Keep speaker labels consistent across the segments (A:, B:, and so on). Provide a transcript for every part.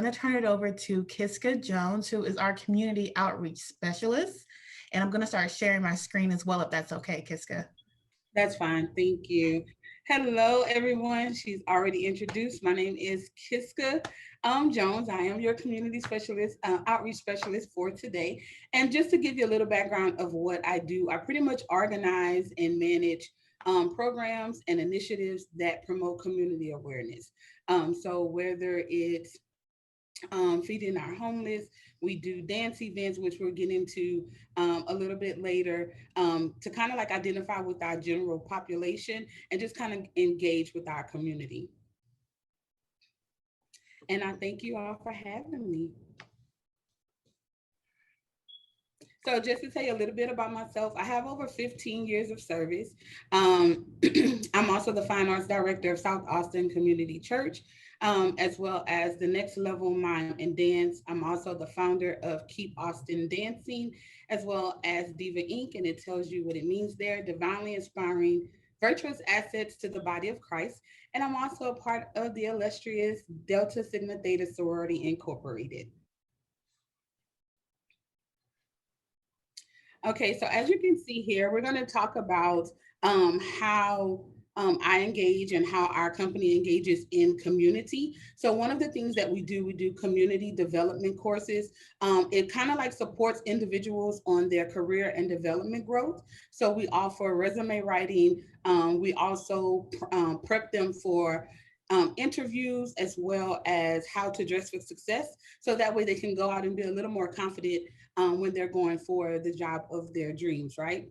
A: going to turn it over to Kiska Jones, who is our Community Outreach Specialist. And I'm going to start sharing my screen as well, if that's okay, Kiska.
B: That's fine. Thank you. Hello, everyone. She's already introduced. My name is Kiska Jones. I am your community specialist, outreach specialist for today. And just to give you a little background of what I do, I pretty much organize and manage programs and initiatives that promote community awareness. So whether it's feeding our homeless. We do dance events, which we'll get into a little bit later, to kind of like identify with our general population and just kind of engage with our community. And I thank you all for having me. So just to tell you a little bit about myself, I have over 15 years of service. I'm also the Fine Arts Director of South Austin Community Church, as well as the Next Level Mime and Dance. I'm also the founder of Keep Austin Dancing, as well as Diva Inc., and it tells you what it means there, divinely inspiring virtuous assets to the body of Christ. And I'm also a part of the illustrious Delta Sigma Theta Sorority Incorporated. Okay, so as you can see here, we're going to talk about how I engage and how our company engages in community. So one of the things that we do community development courses. It kind of like supports individuals on their career and development growth. So we offer resume writing. We also prep them for interviews, as well as how to dress for success. So that way they can go out and be a little more confident when they're going for the job of their dreams, right?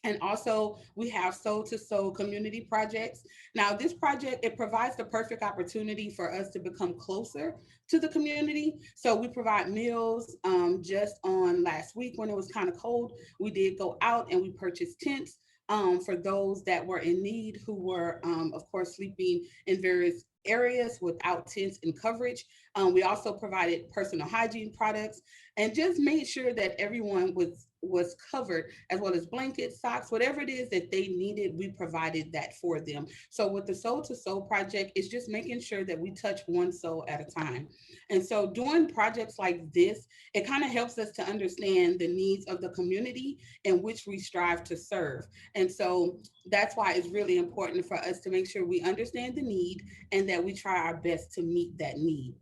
B: And also we have Soul to Soul community projects. Now this project, it provides the perfect opportunity for us to become closer to the community. So we provide meals. Just on last week when it was kind of cold, we did go out and we purchased tents for those that were in need, who were of course sleeping in various areas without tents and coverage. We also provided personal hygiene products and just made sure that everyone was covered, as well as blankets, socks, whatever it is that they needed, we provided that for them. So with the Soul to Soul project, it's just making sure that we touch one soul at a time. And so doing projects like this, it kind of helps us to understand the needs of the community in which we strive to serve. And so that's why it's really important for us to make sure we understand the need and that we try our best to meet that need.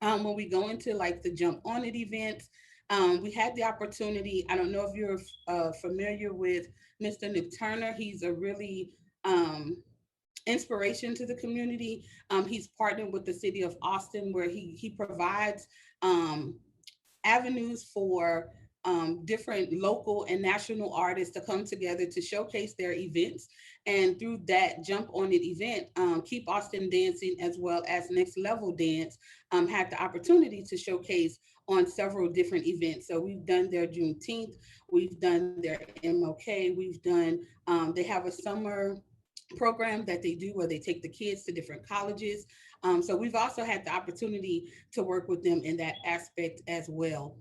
B: When we go into like the Jump On It events, we had the opportunity. I don't know if you're familiar with Mr. Nick Turner. He's a really inspiration to the community. He's partnered with the city of Austin, where he provides avenues for different local and national artists to come together to showcase their events. And through that Jump On It event, Keep Austin Dancing, as well as Next Level Dance, had the opportunity to showcase on several different events. So we've done their Juneteenth, we've done their MLK, we've done, they have a summer program that they do where they take the kids to different colleges. So we've also had the opportunity to work with them in that aspect as well.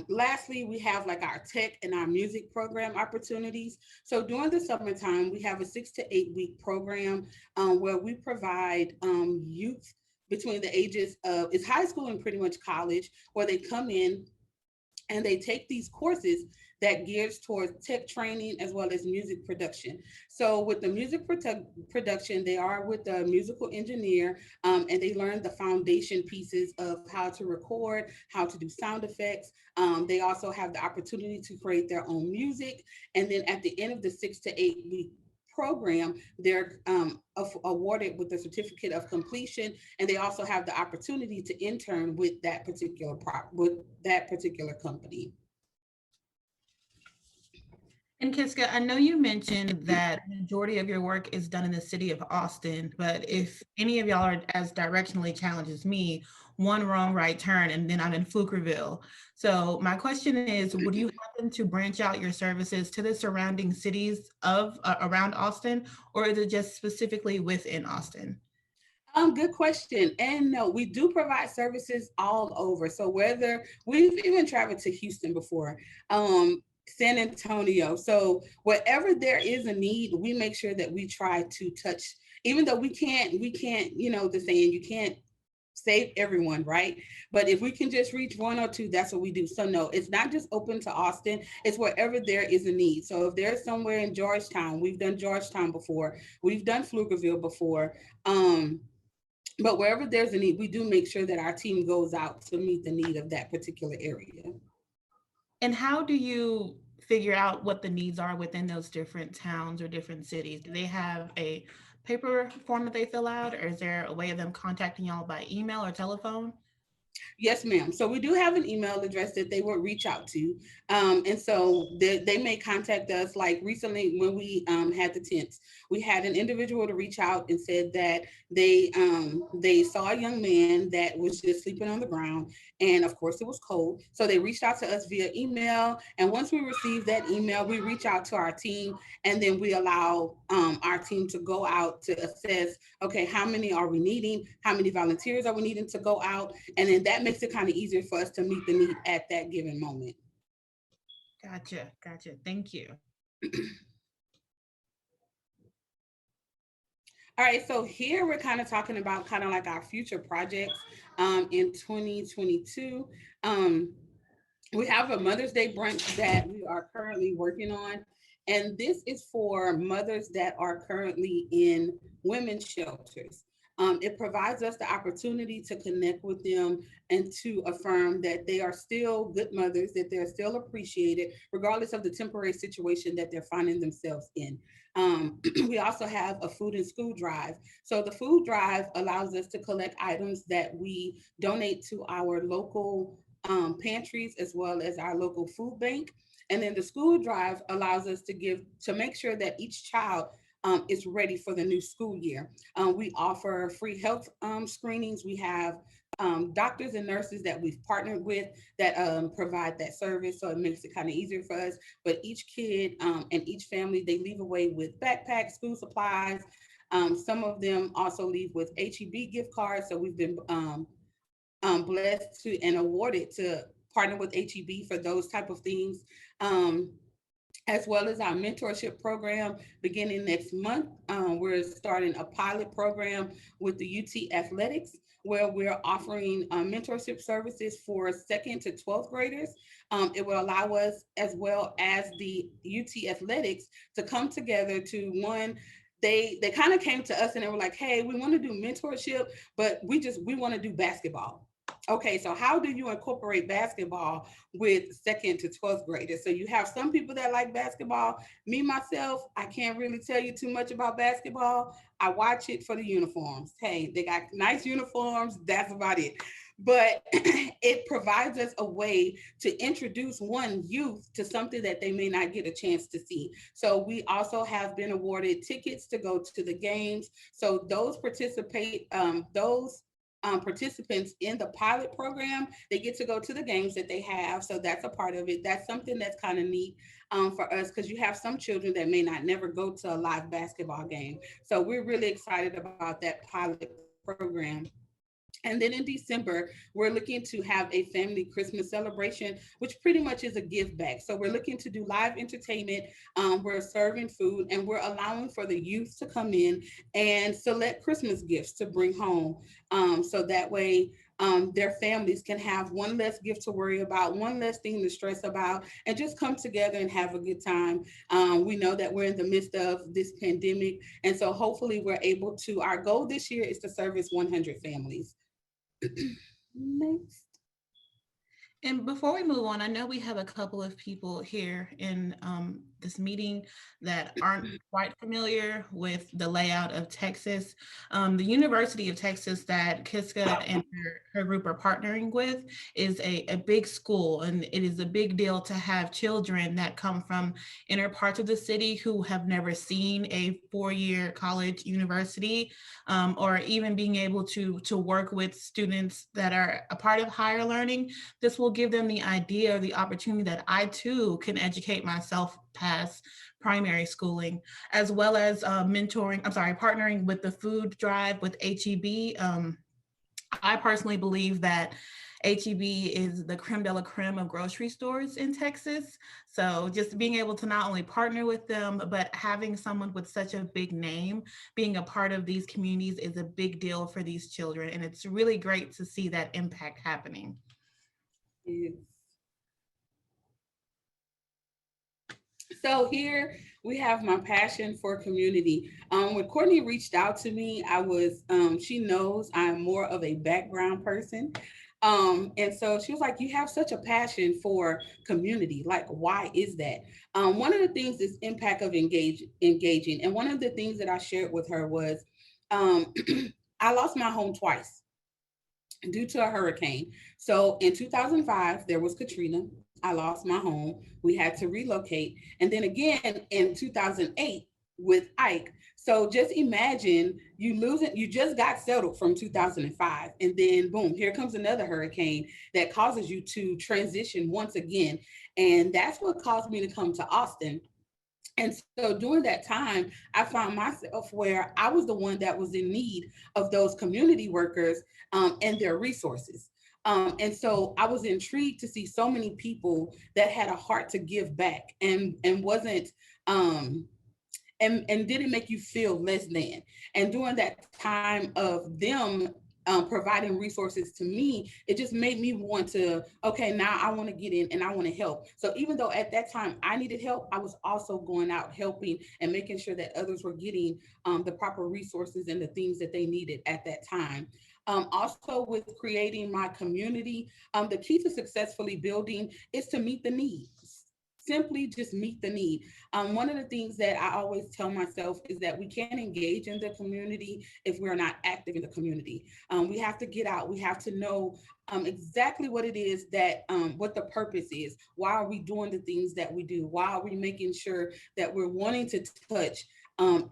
B: Lastly, we have like our tech and our music program opportunities. So during the summertime, we have a 6 to 8 week program where we provide youth between the ages of, it's high school and pretty much college, where they come in and they take these courses that gears towards tech training as well as music production. So with the music production, they are with a musical engineer, and they learn the foundation pieces of how to record, how to do sound effects. They also have the opportunity to create their own music. And then at the end of the 6 to 8 week program, they're awarded with the certificate of completion, and they also have the opportunity to intern with that particular company.
A: And Kiska, I know you mentioned that the majority of your work is done in the city of Austin, but if any of y'all are as directionally challenged as me, one wrong right turn and then I'm in Pflugerville. So my question is, would you happen to branch out your services to the surrounding cities of around Austin, or is it just specifically within Austin?
B: Good question. And no, we do provide services all over. So whether we've even traveled to Houston before, San Antonio. So wherever there is a need, we make sure that we try to touch, even though we can't, the saying, you can't save everyone, right? But if we can just reach one or two, that's what we do. So no, it's not just open to Austin, it's wherever there is a need. So if there's somewhere in Georgetown, we've done Georgetown before, we've done Pflugerville before. But wherever there's a need, we do make sure that our team goes out to meet the need of that particular area.
A: And how do you figure out what the needs are within those different towns or different cities? Do they have a paper form that they fill out, or is there a way of them contacting y'all by email or telephone?
B: Yes, ma'am. So we do have an email address that they will reach out to. And so they may contact us. Like recently when we had the tents, we had an individual to reach out and said that they saw a young man that was just sleeping on the ground. And of course it was cold. So they reached out to us via email. And once we received that email, we reach out to our team, and then we allow our team to go out to assess, okay, how many are we needing? How many volunteers are we needing to go out? And then that makes it kind of easier for us to meet the need at that given moment.
A: Gotcha, gotcha. Thank you.
B: All right, so here we're kind of talking about kind of like our future projects in 2022. Um, we have a Mother's Day brunch that we are currently working on. And this is for mothers that are currently in women's shelters. It provides us the opportunity to connect with them and to affirm that they are still good mothers, that they're still appreciated, regardless of the temporary situation that they're finding themselves in. We also have a food and school drive. So the food drive allows us to collect items that we donate to our local pantries as well as our local food bank. And then the school drive allows us to make sure that each child is ready for the new school year. We offer free health screenings. We have doctors and nurses that we've partnered with that provide that service. So it makes it kind of easier for us. But each kid and each family, they leave away with backpacks, school supplies. Some of them also leave with HEB gift cards. So we've been blessed to and awarded to partner with HEB for those type of things. As well as our mentorship program beginning next month. We're starting a pilot program with the UT Athletics where we're offering mentorship services for second to 12th graders. It will allow us, as well as the UT Athletics, to come together to one. They kind of came to us and they were like, hey, we want to do mentorship, but we want to do basketball. Okay, so how do you incorporate basketball with second to 12th graders? So you have some people that like basketball. Me, myself, I can't really tell you too much about basketball. I watch it for the uniforms. Hey, they got nice uniforms. That's about it. But it provides us a way to introduce one youth to something that they may not get a chance to see. So we also have been awarded tickets to go to the games. So those participants in the pilot program, they get to go to the games that they have. So that's a part of it. That's something that's kind of neat for us because you have some children that may not never go to a live basketball game. So we're really excited about that pilot program. And then in December, we're looking to have a family Christmas celebration, which pretty much is a give back. So we're looking to do live entertainment. We're serving food and we're allowing for the youth to come in and select Christmas gifts to bring home. So that way, their families can have one less gift to worry about, one less thing to stress about, and just come together and have a good time. We know that we're in the midst of this pandemic. And so hopefully we're able to, our goal this year is to service 100 families. Next.
A: And before we move on, I know we have a couple of people here in this meeting that aren't quite familiar with the layout of Texas. The University of Texas that Kiska and her group are partnering with is a big school, and it is a big deal to have children that come from inner parts of the city who have never seen a four-year college university, or even being able to work with students that are a part of higher learning. This will give them the idea or the opportunity that I too can educate myself past primary schooling, as well as partnering with the food drive with HEB. I personally believe that HEB is the creme de la creme of grocery stores in Texas. So just being able to not only partner with them, but having someone with such a big name being a part of these communities is a big deal for these children. And it's really great to see that impact happening.
B: Yes. So here we have my passion for community. When Courtney reached out to me, she knows I'm more of a background person. And so she was like, you have such a passion for community. Like, why is that? One of the things is impact of engaging. And one of the things that I shared with her was um, I lost my home twice due to a hurricane. So in 2005, there was Katrina. I lost my home. We had to relocate. And then again in 2008 with Ike. So just imagine you losing, you just got settled from 2005. And then boom, here comes another hurricane that causes you to transition once again. And that's what caused me to come to Austin. And so during that time, I found myself where I was the one that was in need of those community workers and their resources. And so I was intrigued to see so many people that had a heart to give back and wasn't and didn't make you feel less than. And during that time of them providing resources to me, it just made me want to, okay, now I want to get in and I want to help. So even though at that time I needed help, I was also going out helping and making sure that others were getting the proper resources and the things that they needed at that time. Also, with creating my community, the key to successfully building is to meet the needs. Simply just meet the need. One of the things that I always tell myself is that we can't engage in the community if we're not active in the community. We have to get out. We have to know exactly what it is that what the purpose is. Why are we doing the things that we do? Why are we making sure that we're wanting to touch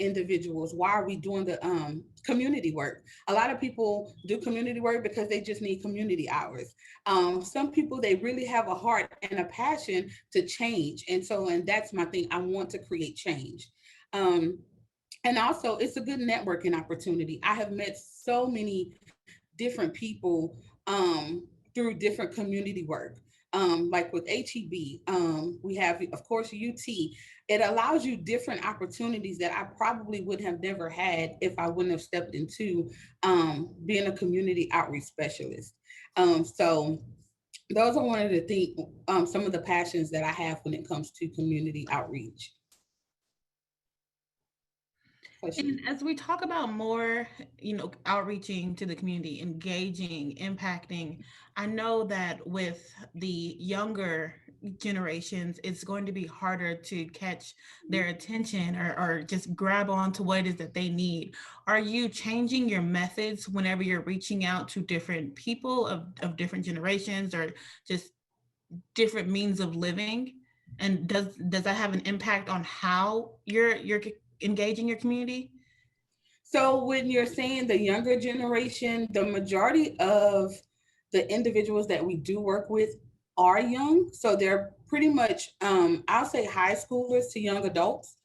B: individuals? Why are we doing the community work? A lot of people do community work because they just need community hours. Some people, they really have a heart and a passion to change. And that's my thing. I want to create change. Um, and also, it's a good networking opportunity. I have met so many different people through different community work. Like with HEB, we have, of course, UT. It allows you different opportunities that I probably would have never had if I wouldn't have stepped into being a community outreach specialist. So those are one of the things, some of the passions that I have when it comes to community outreach.
A: And
B: Question.
A: as we talk about more, outreaching to the community, engaging, impacting, I know that with the younger generations, it's going to be harder to catch their attention or just grab on to what it is that they need. Are you changing your methods whenever you're reaching out to different people of different generations or just different means of living? And does that have an impact on how you're engaging your community?
B: So when you're saying the younger generation, the majority of the individuals that we do work with are young. So they're pretty much, I'll say high schoolers to young adults.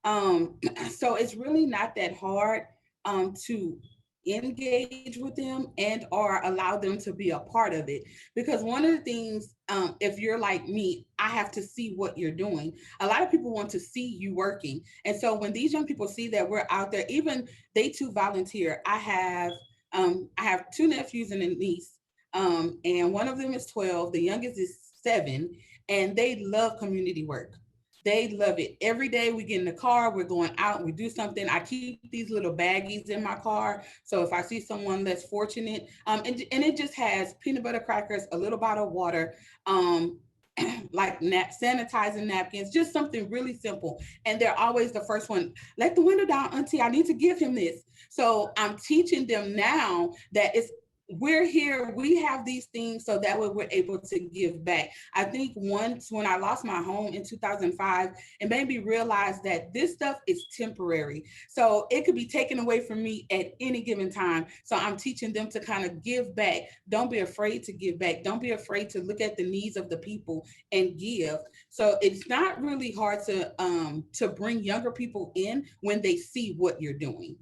B: So it's really not that hard to engage with them and or allow them to be a part of it, because one of the things, if you're like me, I have to see what you're doing. A lot of people want to see you working, and so when these young people see that we're out there, even they too volunteer. I have two nephews and a niece, and one of them is 12, the youngest is 7, and they love community work. They love it. Every day we get in the car, we're going out, we do something. I keep these little baggies in my car. So if I see someone less fortunate, and it just has peanut butter crackers, a little bottle of water, um, like sanitizing napkins, just something really simple. And they're always the first one, let the window down, auntie, I need to give him this. So I'm teaching them now that we're here, we have these things so that way we're able to give back. I think once when I lost my home in 2005, it made me realize that this stuff is temporary. So it could be taken away from me at any given time. So I'm teaching them to kind of give back. Don't be afraid to give back. Don't be afraid to look at the needs of the people and give. So it's not really hard to bring younger people in when they see what you're doing.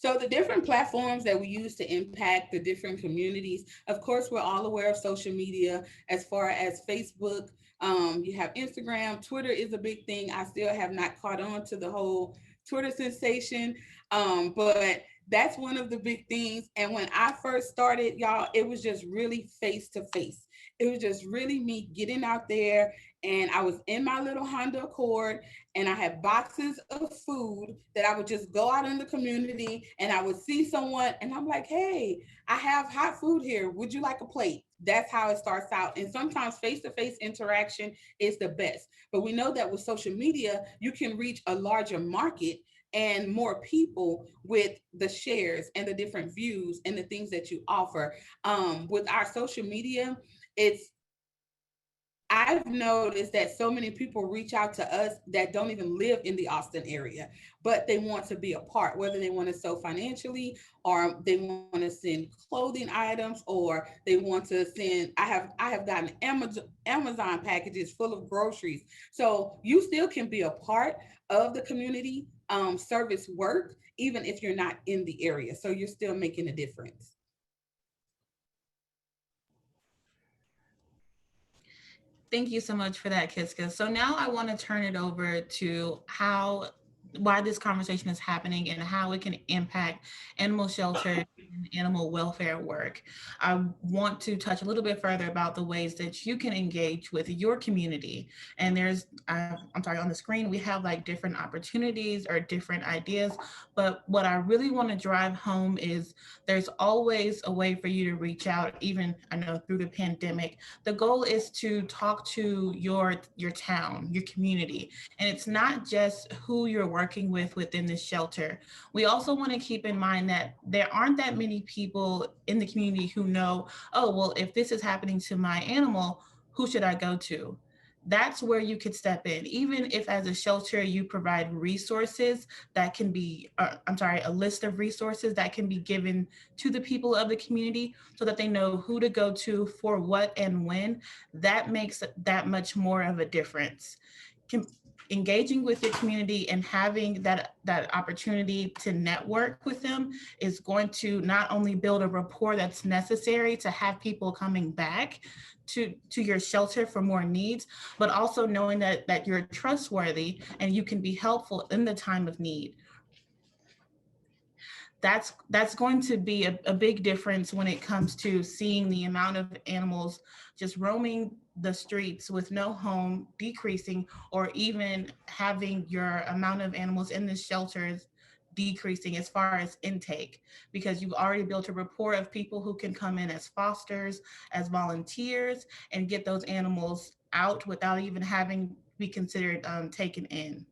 B: So the different platforms that we use to impact the different communities, of course, we're all aware of social media as far as Facebook. You have Instagram, Twitter is a big thing. I still have not caught on to the whole Twitter sensation, but that's one of the big things. And when I first started, y'all, it was just really face to face. It was just really me getting out there, and I was in my little Honda Accord, and I had boxes of food that I would just go out in the community, and I would see someone and I'm like, hey, I have hot food here. Would you like a plate? That's how it starts out. And sometimes face to face interaction is the best. But we know that with social media, you can reach a larger market and more people with the shares and the different views and the things that you offer. With our social media, it's I've noticed that so many people reach out to us that don't even live in the Austin area, but they want to be a part, whether they want to sow financially or they want to send clothing items or they want to send. I have gotten Amazon packages full of groceries. So you still can be a part of the community service work, even if you're not in the area. So you're still making a difference.
A: Thank you so much for that, Kiska. So now I want to turn it over to why this conversation is happening and how it can impact animal shelter and animal welfare work. I want to touch a little bit further about the ways that you can engage with your community. And I'm sorry, on the screen, we have like different opportunities or different ideas. But what I really want to drive home is there's always a way for you to reach out, even I know through the pandemic. The goal is to talk to your town, your community, and it's not just who you're working with within the shelter. We also want to keep in mind that there aren't that many people in the community who know, oh, well, if this is happening to my animal, who should I go to? That's where you could step in. Even if as a shelter you provide resources that can be, I'm sorry, a list of resources that can be given to the people of the community so that they know who to go to for what and when, that makes that much more of a difference. Engaging with your community and having that opportunity to network with them is going to not only build a rapport that's necessary to have people coming back to your shelter for more needs, but also knowing that you're trustworthy and you can be helpful in the time of need. That's going to be a big difference when it comes to seeing the amount of animals just roaming the streets with no home decreasing, or even having your amount of animals in the shelters decreasing as far as intake, because you've already built a rapport of people who can come in as fosters, as volunteers, and get those animals out without even having to be considered taken in.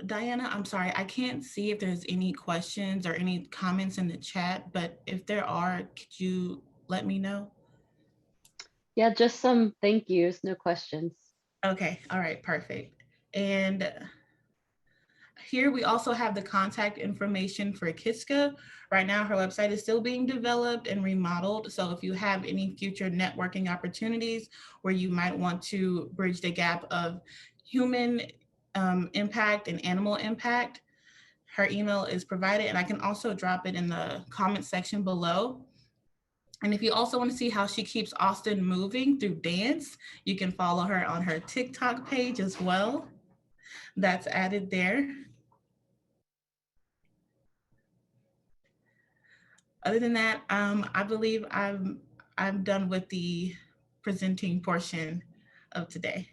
A: Diana, I'm sorry, I can't see if there's any questions or any comments in the chat, but if there are, could you let me know?
C: Yeah, just some thank yous, no questions.
A: Okay, all right, perfect. And here we also have the contact information for Kiska. Right now, her website is still being developed and remodeled. So if you have any future networking opportunities where you might want to bridge the gap of human impact and animal impact, her email is provided, and I can also drop it in the comment section below. And if you also want to see how she keeps Austin moving through dance, you can follow her on her TikTok page as well. That's added there. Other than that, I believe I'm done with the presenting portion of today.